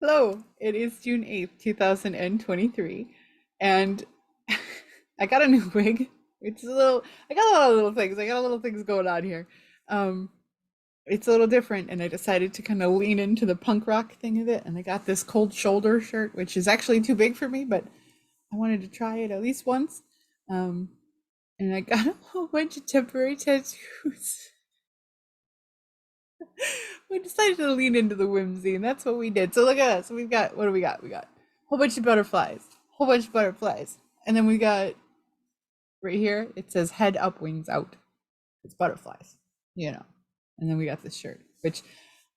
Hello, it is June 8th, 2023, and I got a new wig. I got a lot of little things. I got a little things going on here. Um, it's a little different, and I decided to kind of lean into the punk rock thing of it, and I got this cold shoulder shirt, which is actually too big for me, but I wanted to try it at least once. Um, and I got a whole bunch of temporary tattoos. We decided to lean into the whimsy, and that's what we did. So look at us. We've got, what do we got? We got a whole bunch of butterflies, whole bunch of butterflies, and then we got right here. It says "head up, wings out." It's butterflies, you know. And then we got this shirt, which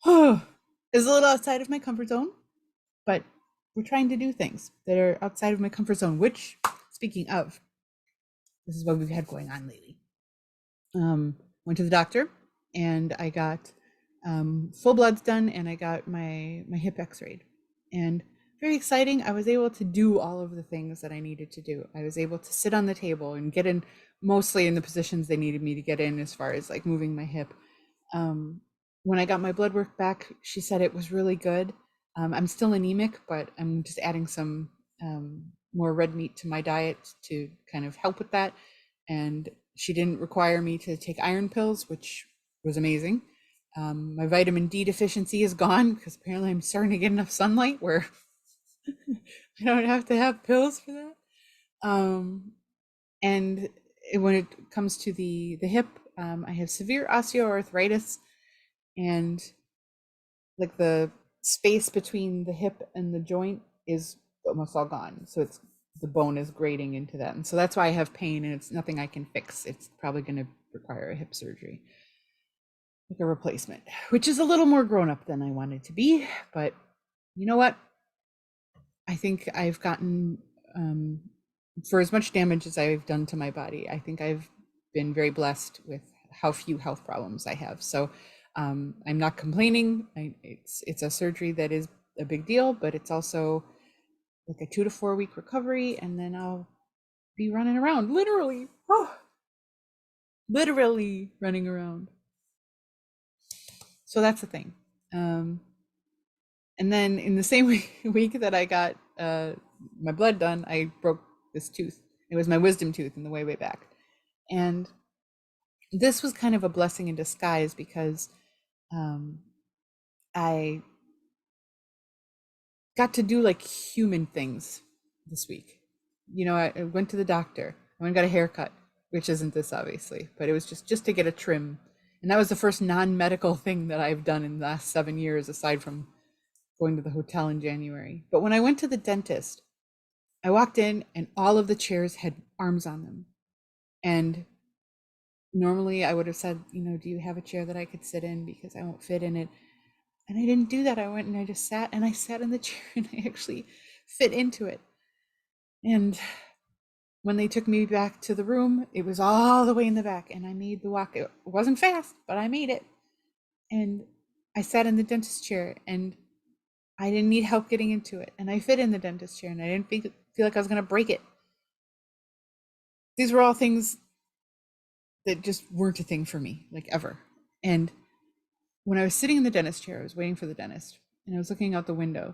is a little outside of my comfort zone, but we're trying to do things that are outside of my comfort zone. Which, speaking of, this is what we've had going on lately. Went to the doctor, and I got full bloods done, and I got my hip X-rayed, and very exciting. I was able to do all of the things that I needed to do. I was able to sit on the table and get in mostly in the positions they needed me to get in, as far as like moving my hip. Um, when I got my blood work back, she said it was really good. I'm still anemic, but I'm just adding some more red meat to my diet to kind of help with that. And she didn't require me to take iron pills, which was amazing. My vitamin D deficiency is gone because apparently I'm starting to get enough sunlight where I don't have to have pills for that. Um, and when it comes to the hip, I have severe osteoarthritis, and like the space between the hip and the joint is almost all gone. So it's the bone is grating into that. And so that's why I have pain, and it's nothing I can fix. It's probably going to require a hip surgery, like a replacement, which is a little more grown up than I wanted to be. But you know what? I think I've gotten, for as much damage as I've done to my body, I think I've been very blessed with how few health problems I have. So I'm not complaining. It's a surgery that is a big deal, but it's also like a 2 to 4 week recovery, and then I'll be running around, literally, literally running around. So that's the thing. Um, and then in the same week that I got my blood done, I broke this tooth. It was my wisdom tooth in the way back, and this was kind of a blessing in disguise because um, I got to do like human things this week. I went to the doctor. I went and got a haircut, which isn't this obviously, but it was just to get a trim, and that was the first non-medical thing that I've done in the last 7 years, aside from going to the hotel in January. But when I went to the dentist, I walked in and all of the chairs had arms on them. And normally I would have said, do you have a chair that I could sit in because I won't fit in it? And I didn't do that. I went and I just sat, and I sat in the chair, and I actually fit into it. And when they took me back to the room, it was all the way in the back, and I made the walk. It wasn't fast, but I made it. And I sat in the dentist chair, and I didn't need help getting into it. And I fit in the dentist chair, and I didn't feel like I was going to break it. These were all things that just weren't a thing for me, like ever. And when I was sitting in the dentist chair, I was waiting for the dentist, and I was looking out the window,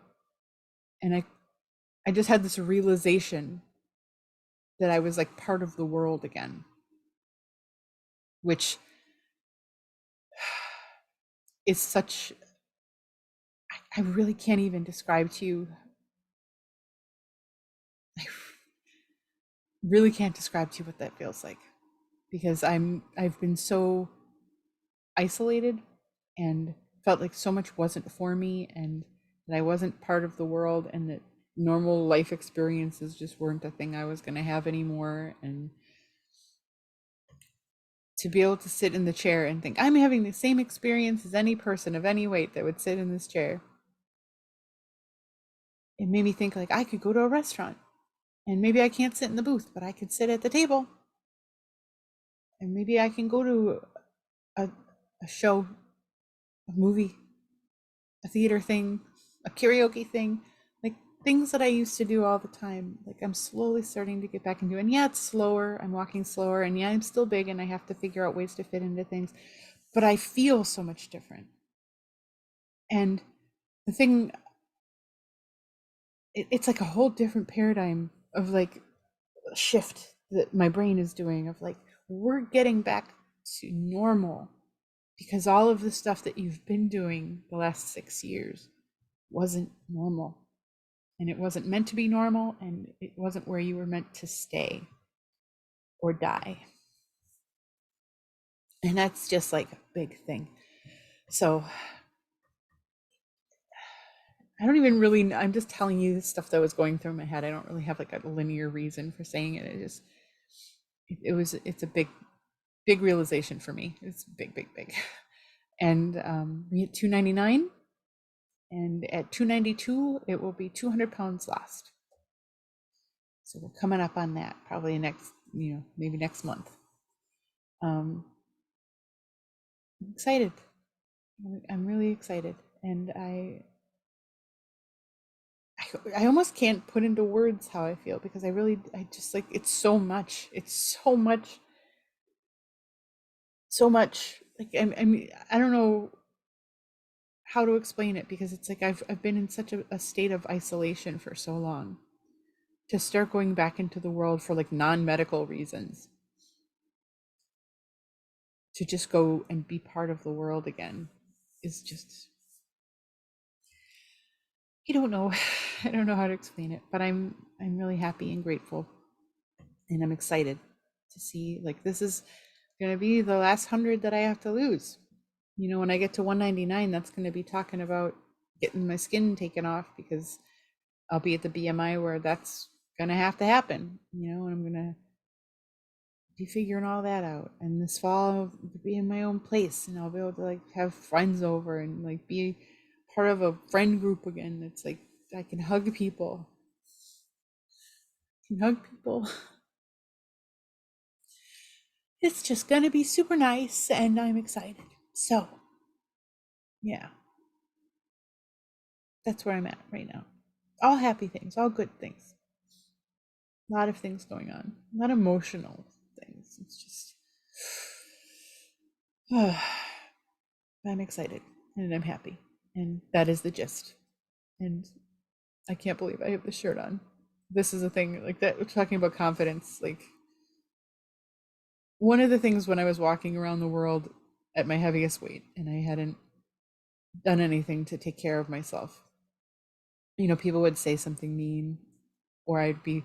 and I just had this realization that I was like part of the world again, which is such, I really can't even describe to you. I really can't describe to you what that feels like, because I've been so isolated and felt like so much wasn't for me, and that I wasn't part of the world, and that normal life experiences just weren't a thing I was going to have anymore. And to be able to sit in the chair and think I'm having the same experience as any person of any weight that would sit in this chair, it made me think like I could go to a restaurant, and maybe I can't sit in the booth, but I could sit at the table, and maybe I can go to a, a show, a movie, a theater thing, a karaoke thing, like things that I used to do all the time. Like I'm slowly starting to get back into it. And yeah, it's slower. I'm walking slower. And yeah, I'm still big and I have to figure out ways to fit into things. But I feel so much different. And the thing it's like a whole different paradigm of like shift that my brain is doing of like, we're getting back to normal because all of the stuff that you've been doing the last 6 years wasn't normal, and it wasn't meant to be normal, and it wasn't where you were meant to stay or die. And that's just like a big thing. So I don't even really, I'm just telling you the stuff that was going through my head. I don't really have like a linear reason for saying it. It just, it's a big realization for me. It's big. And we hit 299, and at 292, it will be 200 pounds lost. So we're coming up on that probably next, maybe next month. I'm excited. I'm really excited. And I almost can't put into words how I feel, because I just like, it's so much. It's so much. So much. Like, I don't know how to explain it, because it's like I've been in such a state of isolation for so long. To start going back into the world for like non-medical reasons, to just go and be part of the world again, is just, I don't know. I don't know how to explain it, but I'm really happy and grateful, and I'm excited to see, like, this is going to be the last 100 that I have to lose. When I get to 199, that's going to be talking about getting my skin taken off, because I'll be at the BMI where that's going to have to happen, and I'm going to be figuring all that out. And this fall I'll be in my own place, and I'll be able to like have friends over and like be part of a friend group again. It's like I can hug people. It's just gonna be super nice, and I'm excited. So yeah, that's where I'm at right now. All happy things, all good things. A lot of things going on. A lot of emotional things. It's just I'm excited and I'm happy. And that is the gist. And I can't believe I have this shirt on. This is a thing like that. We're talking about confidence. Like, one of the things when I was walking around the world at my heaviest weight, and I hadn't done anything to take care of myself, people would say something mean, or I'd be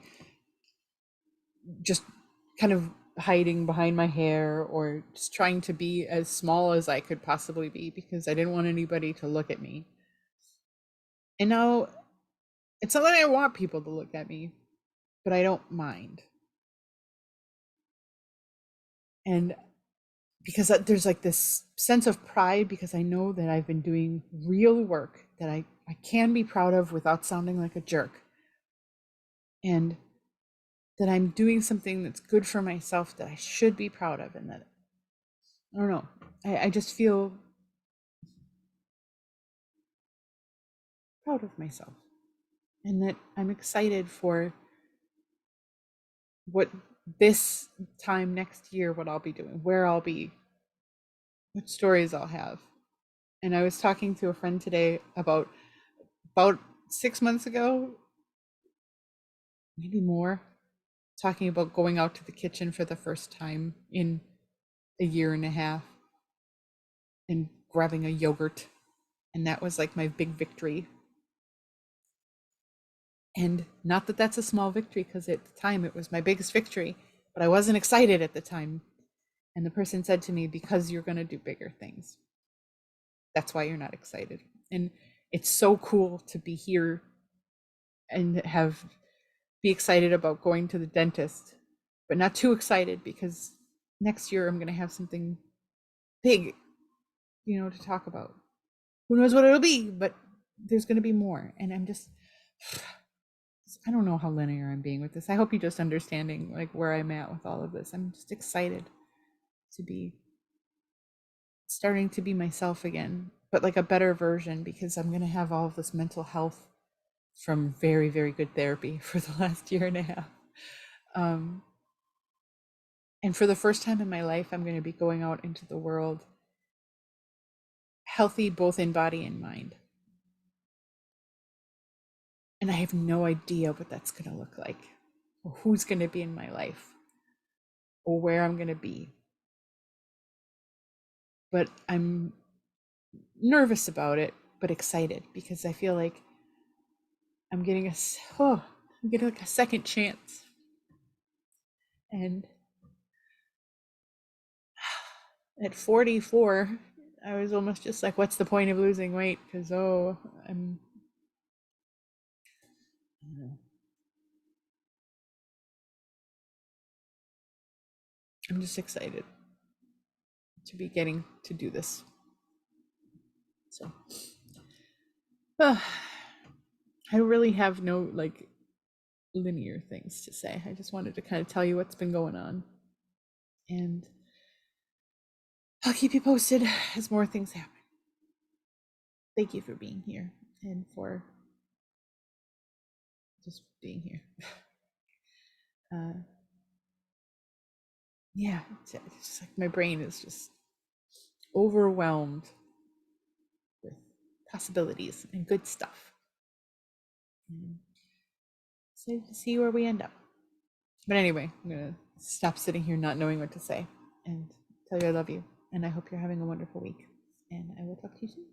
just kind of hiding behind my hair, or just trying to be as small as I could possibly be, because I didn't want anybody to look at me. And now it's not that I want people to look at me, but I don't mind. And because there's like this sense of pride, because I know that I've been doing real work that I can be proud of without sounding like a jerk. And that I'm doing something that's good for myself, that I should be proud of, and that, I don't know, I just feel proud of myself. And that I'm excited for what this time next year, what I'll be doing, where I'll be, what stories I'll have. And I was talking to a friend today about 6 months ago, maybe more, talking about going out to the kitchen for the first time in a year and a half and grabbing a yogurt. And that was like my big victory. And not that that's a small victory, because at the time it was my biggest victory, but I wasn't excited at the time. And the person said to me, because you're going to do bigger things. That's why you're not excited. And it's so cool to be here and be excited about going to the dentist, but not too excited, because next year I'm going to have something big, to talk about. Who knows what it'll be, but there's going to be more. And I don't know how linear I'm being with this. I hope you're just understanding like where I'm at with all of this. I'm just excited to be starting to be myself again, but like a better version, because I'm going to have all of this mental health from very, very good therapy for the last year and a half. And for the first time in my life, I'm going to be going out into the world healthy, both in body and mind. And I have no idea what that's going to look like, or who's going to be in my life, or where I'm going to be. But I'm nervous about it, but excited because I feel like I'm getting I'm getting like a second chance. And at 44, I was almost just like, what's the point of losing weight? Because I'm just excited to be getting to do this. So I really have no like linear things to say. I just wanted to kind of tell you what's been going on. And I'll keep you posted as more things happen. Thank you for being here and for just being here. Yeah, it's just like my brain is just overwhelmed with possibilities and good stuff. And excited to see where we end up. But anyway, I'm gonna stop sitting here not knowing what to say and tell you I love you. And I hope you're having a wonderful week. And I will talk to you soon.